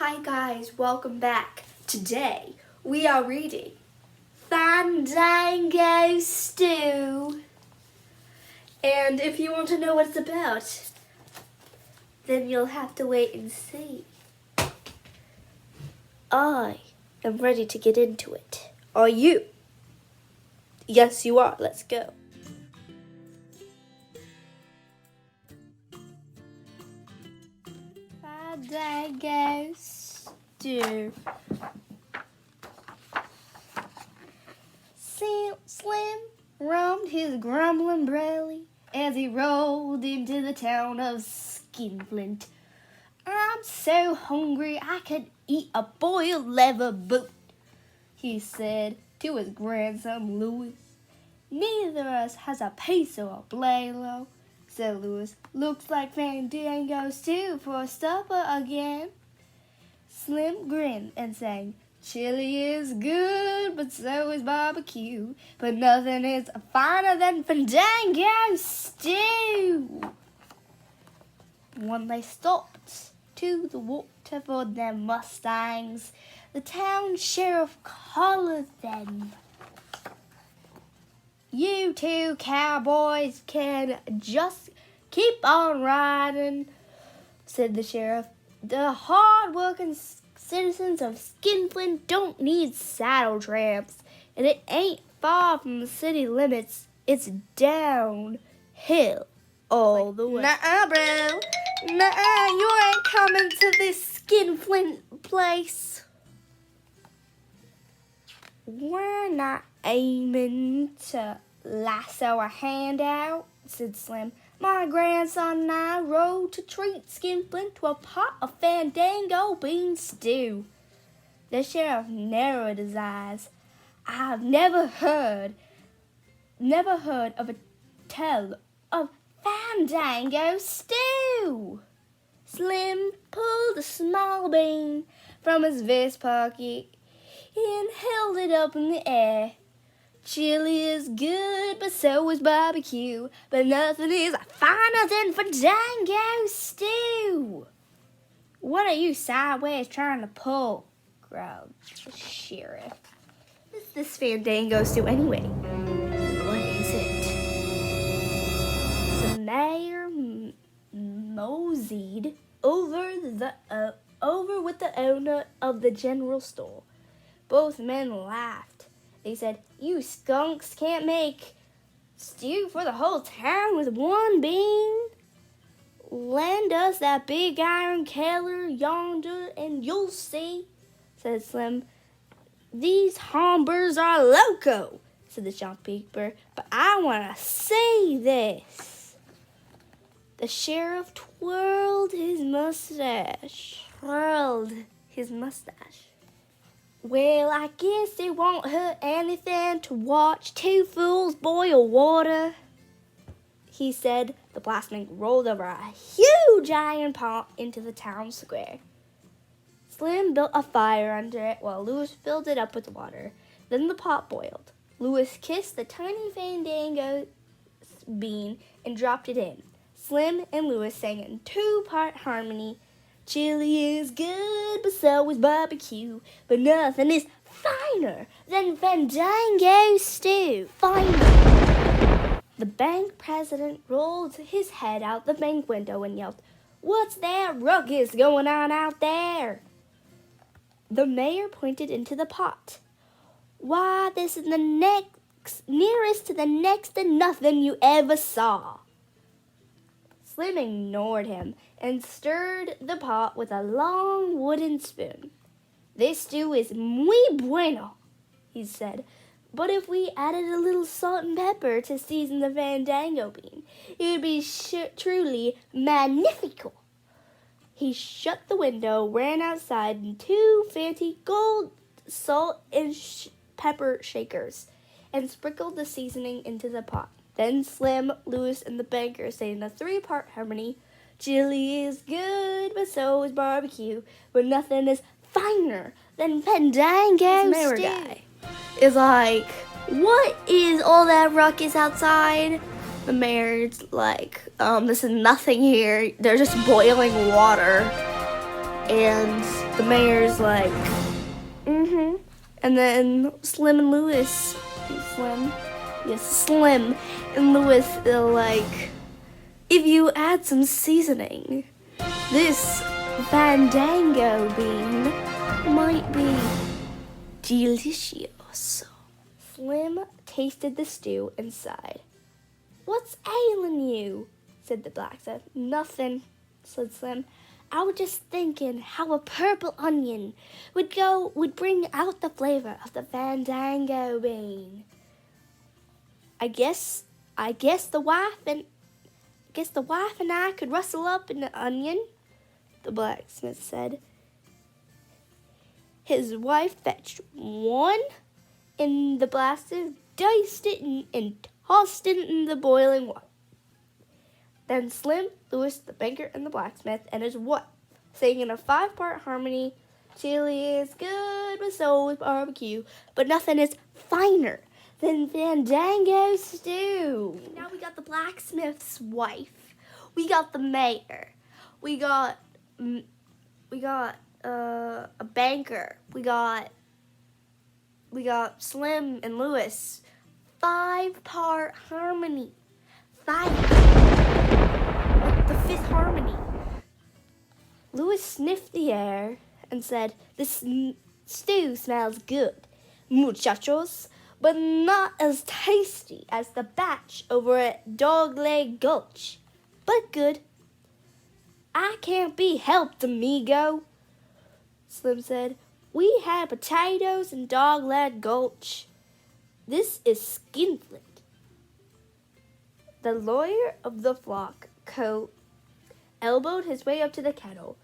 Hi guys, welcome back. Today we are reading Fandango Stew. And if you want to know what it's about, then you'll have to wait and see. I am ready to get into it. Are you? Yes, you are. Let's go. Fandango Stew. Slim rummed his grumbling belly as he rolled into the town of Skinflint. I'm so hungry I could eat a boiled leather boot, he said to his grandson Louis. Neither of us has a piece of a blalo, said Louis. Looks like Fandango Stew for supper again. Slim grinned and sang, Chili is good, but so is barbecue. But nothing is finer than Fandango Stew. When they stopped to the water for their mustangs, the town sheriff collared them. You two cowboys can just keep on riding, said the sheriff. The hard-working citizens of Skinflint don't need saddle tramps, and it ain't far from the city limits. It's downhill all the way. Nuh-uh, bro. Nuh-uh, you ain't coming to this Skinflint place. We're not aiming to lasso a handout, said Slim. My grandson and I rode to treat Skinflint to a pot of Fandango bean stew. The sheriff narrowed his eyes. I've never heard of a tale of Fandango Stew. Slim pulled a small bean from his vest pocket and held it up in the air. Chili is good, but so is barbecue. But nothing is finer than Fandango Stew. What are you sideways trying to pull? Growled the sheriff. What's this Fandango Stew anyway? What is it? The mayor moseyed over with the owner of the general store. Both men laughed. They said, You skunks can't make stew for the whole town with one bean. Lend us that big iron kettle yonder and you'll see, said Slim. These hombres are loco, said the shopkeeper, but I want to see this. The sheriff twirled his mustache. Well, I guess it won't hurt anything to watch two fools boil water, he said. The blacksmith rolled over a huge iron pot into the town square. Slim built a fire under it while Louis filled it up with water. Then the pot boiled. Louis kissed the tiny Fandango bean and dropped it in. Slim and Louis sang in two-part harmony. Chili is good, but so is barbecue. But nothing is finer than Fandango Stew. Finer. The bank president rolled his head out the bank window and yelled, What's that ruckus going on out there? The mayor pointed into the pot. Why, this is the nearest to the next to nothing you ever saw. Slim ignored him and stirred the pot with a long wooden spoon. This stew is muy bueno, he said, but if we added a little salt and pepper to season the Fandango bean, it would be truly magnifico. He shut the window, ran outside, and two fancy gold salt and pepper shakers, and sprinkled the seasoning into the pot. Then Slim, Louis, and the banker sang in a three-part harmony. Chili is good, but so is barbecue. But nothing is finer than Fandango Stew. Guy is like, what is all that ruckus outside? The mayor's like, this is nothing here. They're just boiling water. And the mayor's like, mm-hmm. And then Slim and Lewis, Slim and Lewis are like, if you add some seasoning, this Fandango bean might be delicious. Slim tasted the stew and sighed. What's ailing you? Said the blacksmith. Nothing, said Slim. I was just thinking how a purple onion would bring out the flavor of the Fandango bean. I guess the wife and I could rustle up an onion, the blacksmith said. His wife fetched one, and the blacksmith diced it and tossed it in the boiling water. Then Slim, Lewis, the banker, and the blacksmith, and his wife sang in a 5-part harmony. Chili is good, but so is barbecue, but nothing is finer than Fandango stew. Now we got the blacksmith's wife. We got the mayor. We got a banker. We got Slim and Lewis. 5-part harmony. 5. The 5th harmony. Lewis sniffed the air and said, "This stew smells good, muchachos, but not as tasty as the batch over at Dogleg Gulch, but good." "I can't be helped, amigo," Slim said. "We had potatoes in Dogleg Gulch. This is skinflint." The lawyer of the flock coat elbowed his way up to the kettle.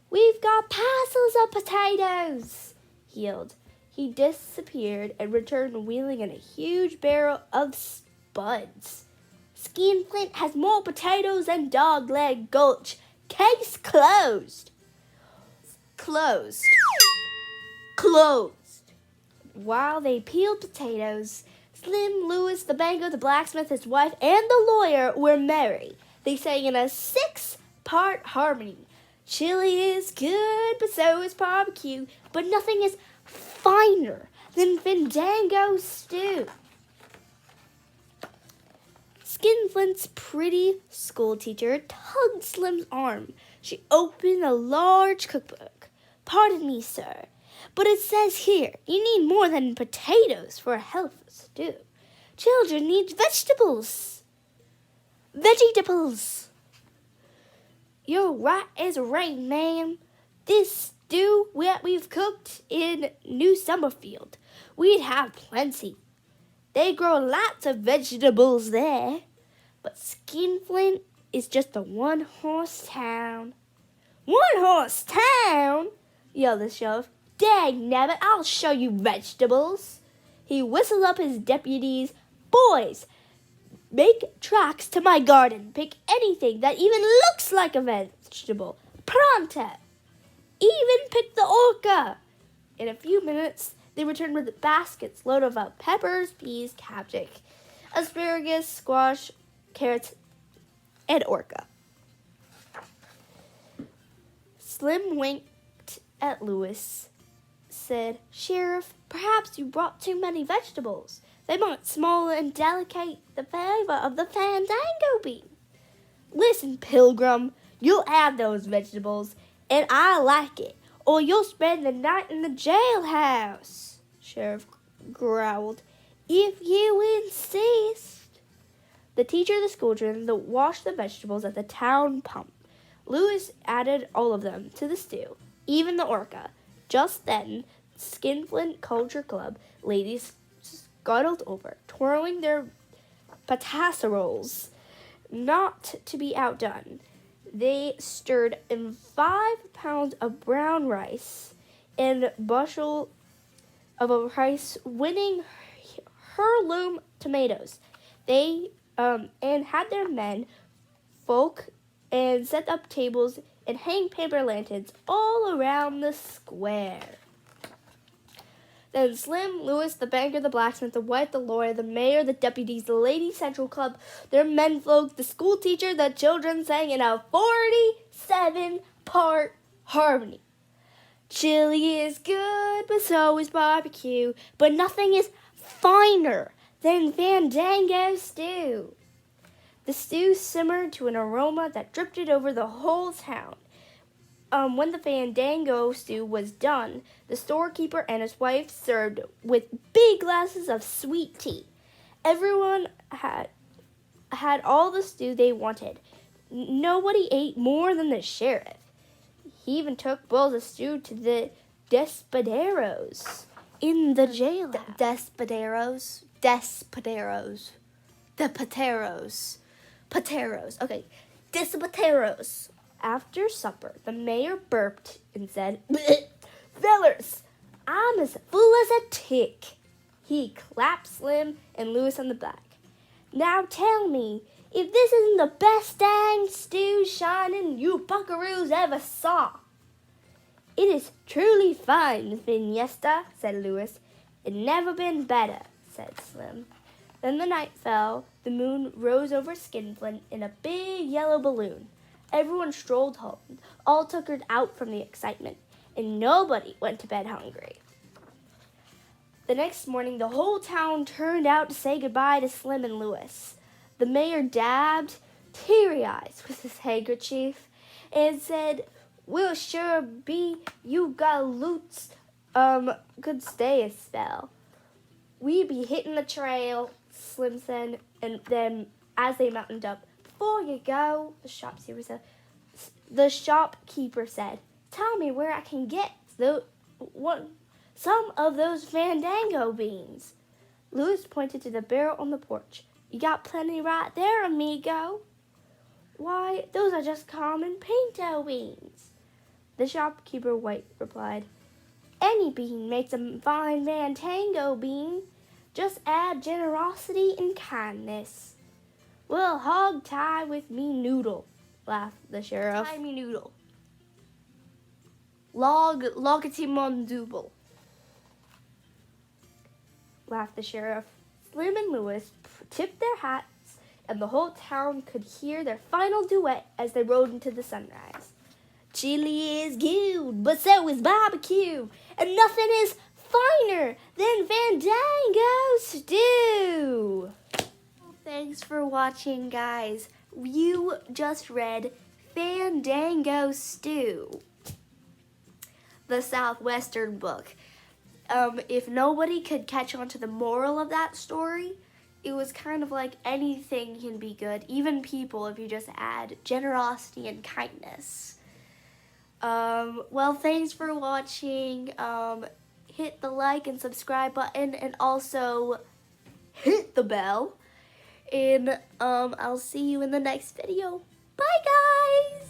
"We've got parcels of potatoes," he yelled. He disappeared and returned wheeling in a huge barrel of spuds. "Skinflint has more potatoes than Dogleg Gulch. Case closed." Closed. While they peeled potatoes, Slim, Lewis, the banker, the blacksmith, his wife, and the lawyer were merry. They sang in a 6-part harmony. Chili is good, but so is barbecue, but nothing is finer than Fandango stew. Skinflint's pretty schoolteacher tugged Slim's arm. She opened a large cookbook. "Pardon me, sir, but it says here you need more than potatoes for a healthy stew. Children need vegetables." "Vegetables." "You're right as rain, ma'am. This stew that we've cooked in New Summerfield, we'd have plenty. They grow lots of vegetables there. But Skinflint is just a one-horse town." "One-horse town?" yelled the sheriff. "Dang nabbit, I'll show you vegetables." He whistled up his deputies. "Boys, make tracks to my garden. Pick anything that even looks like a vegetable. Pronto! Even pick the orca." In a few minutes, they returned with baskets loaded of peppers, peas, cabbage, asparagus, squash, carrots, and orca. Slim winked at Lewis, said, "Sheriff, perhaps you brought too many vegetables. They might small and delicate the flavor of the Fandango bean." "Listen, Pilgrim, you'll add those vegetables, and I like it, or you'll spend the night in the jailhouse," Sheriff growled. "If you insist." The teacher of the schoolchildren washed the vegetables at the town pump. Lewis added all of them to the stew, even the orca. Just then, Skinflint Culture Club ladies scuttled over, twirling their patasseroles. Not to be outdone, they stirred in 5 pounds of brown rice and a bushel of a rice winning heirloom tomatoes. They and had their men folk and set up tables and hang paper lanterns all around the square. Then Slim, Lewis, the banker, the blacksmith, the wife, the lawyer, the mayor, the deputies, the Ladies' Central Club, their menfolk, the school teacher, the children sang in a 47-part harmony. Chili is good, but so is barbecue. But nothing is finer than Fandango stew. The stew simmered to an aroma that drifted over the whole town. When the Fandango stew was done, the storekeeper and his wife served with big glasses of sweet tea. Everyone had all the stew they wanted. Nobody ate more than the sheriff. He even took bowls of stew to the desperados in the jail. Desperados. The Pateros. Okay. Despateros. After supper, the mayor burped and said, "Fellers, I'm as full as a tick." He clapped Slim and Lewis on the back. "Now tell me, if this isn't the best dang stew shining you buckaroos ever saw." "It is truly fine, Fiesta," said Lewis. "It never been better," said Slim. Then the night fell. The moon rose over Skinflint in a big yellow balloon. Everyone strolled home, all tuckered out from the excitement, and nobody went to bed hungry. The next morning, the whole town turned out to say goodbye to Slim and Lewis. The mayor dabbed teary eyes with his handkerchief and said, "We'll sure be you galoots could stay a spell." "We be hitting the trail," Slim said, and then as they mounted up, "Before you go," the shopkeeper said, "Tell me where I can get some of those Fandango beans." Lewis pointed to the barrel on the porch. "You got plenty right there, amigo." "Why, those are just common pinto beans." The shopkeeper replied, "Any bean makes a fine Fandango bean. Just add generosity and kindness." "Well, hog tie with me noodle," laughed the sheriff. Tie me noodle. Logity mondooble, laughed the sheriff. Slim and Lewis tipped their hats, and the whole town could hear their final duet as they rode into the sunrise. "Chili is good, but so is barbecue, and nothing is finer than Fandango stew." Thanks for watching, guys. You just read Fandango Stew, the Southwestern book. If nobody could catch on to the moral of that story, it was kind of like anything can be good, even people, if you just add generosity and kindness. Well, thanks for watching. Hit the like and subscribe button, and also hit the bell. And I'll see you in the next video. Bye, guys!